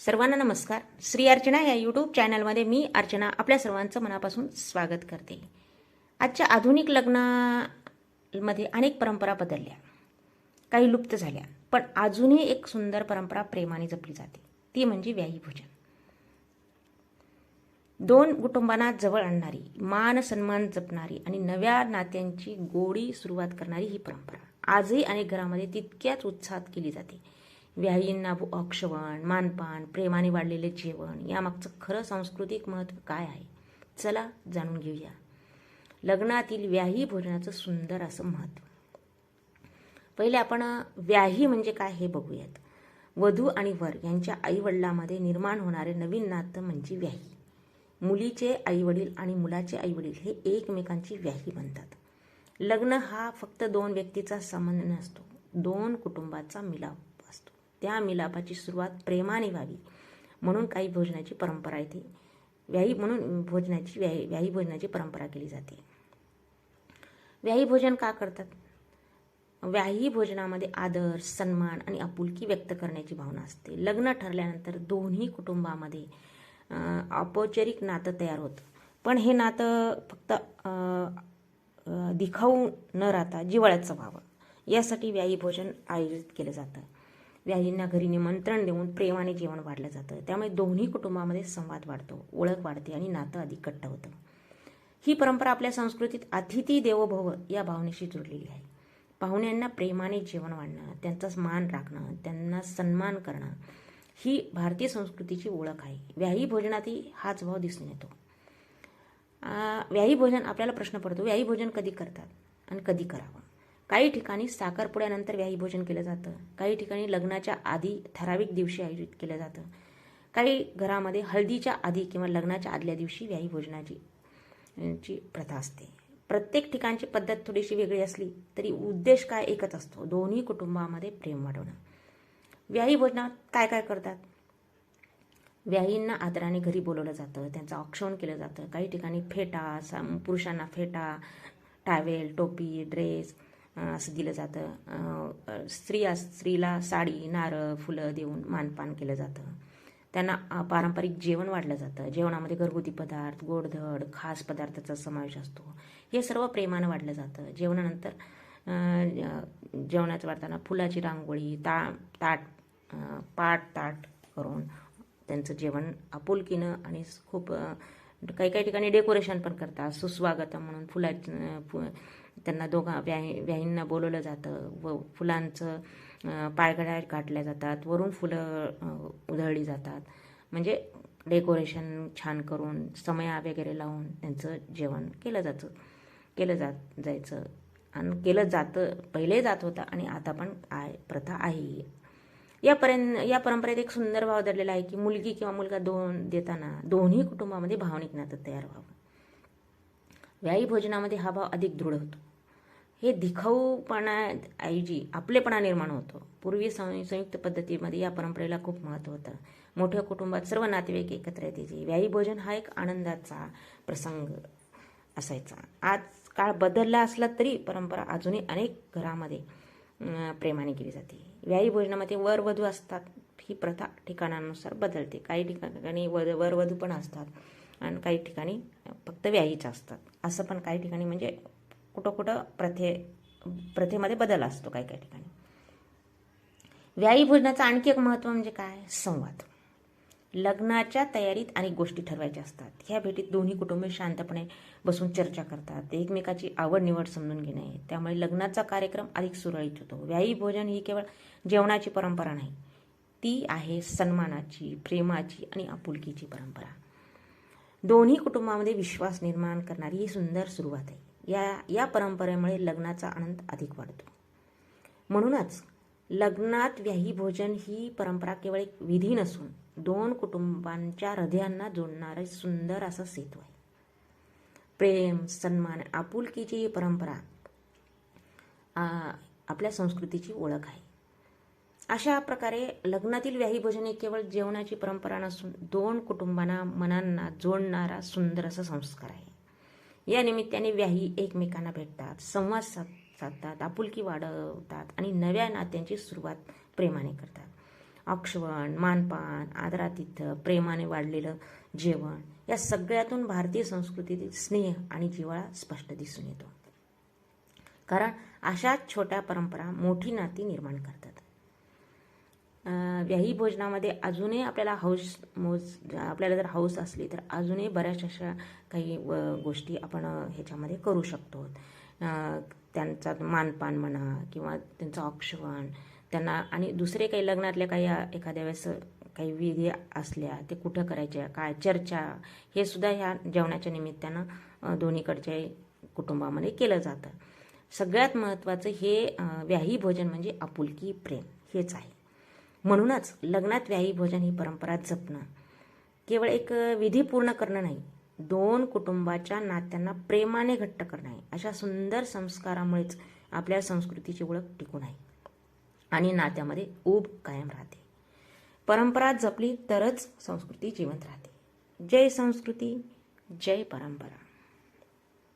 सर्वांना नमस्कार. श्री अर्चना या यूट्यूब चॅनलमध्ये मी अर्चना आपल्या सर्वांचं मनापासून स्वागत करते. आजच्या आधुनिक लग्नामध्ये अनेक परंपरा बदलल्या, काही लुप्त झाल्या, पण अजूनही एक सुंदर परंपरा प्रेमाने जपली जाते, ती म्हणजे व्याही भोजन. दोन कुटुंबांना जवळ आणणारी, मान सन्मान जपणारी आणि नव्या नात्यांची गोडी सुरुवात करणारी ही परंपरा आजही अनेक घरामध्ये तितक्याच उत्साहात केली जाते. व्याहींना औक्षवण, मानपान, प्रेमाने वाढलेले जेवण यामागचं खरं सांस्कृतिक महत्त्व काय आहे, चला जाणून घेऊया. लग्नातील व्याही भोजनाचं सुंदर असं महत्त्व. पहिले आपण व्याही म्हणजे काय हे बघूयात. वधू आणि वर यांच्या आईवडिलांमध्ये निर्माण होणारे नवीन नातं म्हणजे व्याही. मुलीचे आईवडील आणि मुलाचे आईवडील हे एकमेकांची व्याही बनतात. लग्न हा फक्त दोन व्यक्तीचा संबंध नसतो, दोन कुटुंबाचा मिलाप असतो. त्या मिलापाची सुरुवात प्रेमाने व्हावी म्हणून काही भोजनाची परंपरा येते. व्याही भोजनाची परंपरा केली जाते. व्याही भोजन का करतात? व्याही भोजनामध्ये आदर, सन्मान आणि आपुलकी व्यक्त करण्याची भावना असते. लग्न ठरल्यानंतर दोन्ही कुटुंबामध्ये औपचारिक नातं तयार होतं, पण हे नातं फक्त दिखाऊ न राहता जिव्हाळ्याचं व्हावं यासाठी व्याही भोजन आयोजित केलं जातं. व्याहींना घरी निमंत्रण देऊन प्रेमाने जेवण वाढलं जातं. त्यामुळे दोन्ही कुटुंबामध्ये संवाद वाढतो, ओळख वाढते आणि नातं अधिक घट्ट होतं. ही परंपरा आपल्या संस्कृतीत अतिथी देवो भव या भावनेशी जोडलेली आहे. पाहुण्यांना प्रेमाने जेवण वाढणं, त्यांचा मान राखणं, त्यांना सन्मान करणं ही भारतीय संस्कृतीची ओळख आहे. व्याही भोजनातही हाच भाव दिसून येतो. व्याही भोजन, आपल्याला प्रश्न पडतो, व्याही भोजन कधी करतात आणि कधी करावं? काही ठिकाणी साखरपुड्यानंतर व्याही भोजन केलं जातं, काही ठिकाणी लग्नाच्या आधी ठराविक दिवशी आयोजित केलं जातं, काही घरामध्ये हळदीच्या आधी किंवा लग्नाच्या आदल्या दिवशी व्याही भोजनाची प्रथा असते. प्रत्येक ठिकाणची पद्धत थोडीशी वेगळी असली तरी उद्देश काय एकच असतो, दोन्ही कुटुंबामध्ये प्रेम वाढवणं. व्याही भोजनात काय काय करतात? व्याहींना आदराने घरी बोलवलं जातं, त्यांचं औक्षण केलं जातं. काही ठिकाणी फेटा, पुरुषांना फेटा, टावेल, टोपी, ड्रेस असं दिलं जातं. स्त्रीला साडी, नारळ, फुलं देऊन मानपान केलं जातं. त्यांना पारंपरिक जेवण वाढलं जातं. जेवणामध्ये घरगुती पदार्थ, गोडधोड, खास पदार्थाचा समावेश असतो. हे सर्व प्रेमानं वाढलं जातं. जेवणानंतर जेवणाचं वाढताना फुलाची रांगोळी, ताट करून त्यांचं जेवण आपुलकीनं आणि खूप काही ठिकाणी डेकोरेशन पण करतात. सुस्वागतम म्हणून त्यांना व्याहींना बोलवलं जातं व फुलांचं पायघड्या गाठल्या जातात, वरून फुलं उधळली जातात. म्हणजे डेकोरेशन छान करून समया वगैरे लावून त्यांचं जेवण केलं जायचं आणि केलं जातं. पहिले जात होतं आणि आता पण प्रथा आहे. या परंपरेत एक सुंदर भाव दडलेला आहे की मुलगी किंवा मुलगा देताना दोन्ही कुटुंबामध्ये भावनिक नातं तयार व्हावं. व्याही भोजनामध्ये हा भाव अधिक दृढ होतो. हे दिखाऊपणाऐवजी आपलेपणा निर्माण होतो. पूर्वी संयुक्त पद्धतीमध्ये या परंपरेला खूप महत्त्व होतं. मोठ्या कुटुंबात सर्व नातेवाईक एकत्र यायचे. व्याही भोजन हा एक आनंदाचा प्रसंग असायचा. आज काळ बदलला असला तरी परंपरा अजूनही अनेक घरामध्ये प्रेमाने केली जाते. व्याही भोजनामध्ये वर वधू असतात. ही प्रथा ठिकाणानुसार बदलते. काही ठिकाणी वर वधू पण असतात आणि काही ठिकाणी फक्त व्याहीच असतात. असं पण काही ठिकाणी म्हणजे कुठं प्रथेमध्ये बदल असतो काही ठिकाणी. व्याही भोजनाचं आणखी एक महत्त्व म्हणजे काय? संवाद. लग्नाच्या तयारीत अनेक गोष्टी ठरवायच्या असतात. ह्या भेटीत दोन्ही कुटुंबे शांतपणे बसून चर्चा करतात, एकमेकाची आवड निवड समजून घेणे. त्यामुळे लग्नाचा कार्यक्रम अधिक सुरळीत होतो. व्याही भोजन ही केवळ जेवणाची परंपरा नाही, ती आहे सन्मानाची, प्रेमाची आणि आपुलकीची परंपरा. दोन्ही कुटुंबामध्ये विश्वास निर्माण करणारी ही सुंदर सुरुवात आहे. या परंपरेमुळे लग्नाचा आनंद अधिक वाढतो. म्हणूनच लग्नात व्याही भोजन ही परंपरा केवळ एक विधी नसून दोन कुटुंबांच्या हृदयांना जोडणारा सुंदर असा सेतू आहे. प्रेम, सन्मान, आपुलकीची ही परंपरा आपल्या संस्कृतीची ओळख आहे. अशा प्रकारे लग्नातील व्याही भोजन हे केवळ जेवणाची परंपरा नसून दोन कुटुंबांना मनांना जोडणारा सुंदर असा संस्कार आहे. या निमित्ताने व्याही एकमेकांना भेटतात, संवाद साधतात, आपुलकी वाढवतात आणि नव्या नात्यांची सुरुवात प्रेमाने करतात. औक्षवण, मानपान, आदरातिथ्य, प्रेमाने वाढलेलं जेवण, या सगळ्यातून भारतीय संस्कृतीतील स्नेह आणि जिव्हाळा स्पष्ट दिसून येतो. कारण अशाच छोट्या परंपरा मोठी नाती निर्माण करतात. व्याही भोजनामध्ये अजूनही आपल्याला आपल्याला जर हौस असली तर अजूनही बऱ्याच अशा काही गोष्टी आपण ह्याच्यामध्ये करू शकतो. त्यांचा मानपान म्हणा किंवा त्यांचं औक्षवण, त्यांना आणि दुसरे काही लग्नातल्या काही एखाद्या वेळेस काही विधी असल्या ते कुठं करायच्या, काय चर्चा, हे सुद्धा ह्या जेवणाच्या निमित्तानं दोन्हीकडच्या कुटुंबामध्ये केलं जातं. सगळ्यात महत्त्वाचं हे व्याही भोजन म्हणजे आपुलकी, प्रेम हेच आहे. म्हणूनच लग्नात व्याही भोजन ही परंपरा जपणं केवळ एक विधी पूर्ण करणं नाही, दोन कुटुंबाच्या नात्यांना प्रेमाने घट्ट करणं आहे. अशा सुंदर संस्कारामुळेच आपल्या संस्कृतीची ओळख टिकून आहे आणि नात्यामध्ये ऊब कायम राहते. परंपरा जपली तरच संस्कृती जिवंत राहते. जय संस्कृती, जय परंपरा.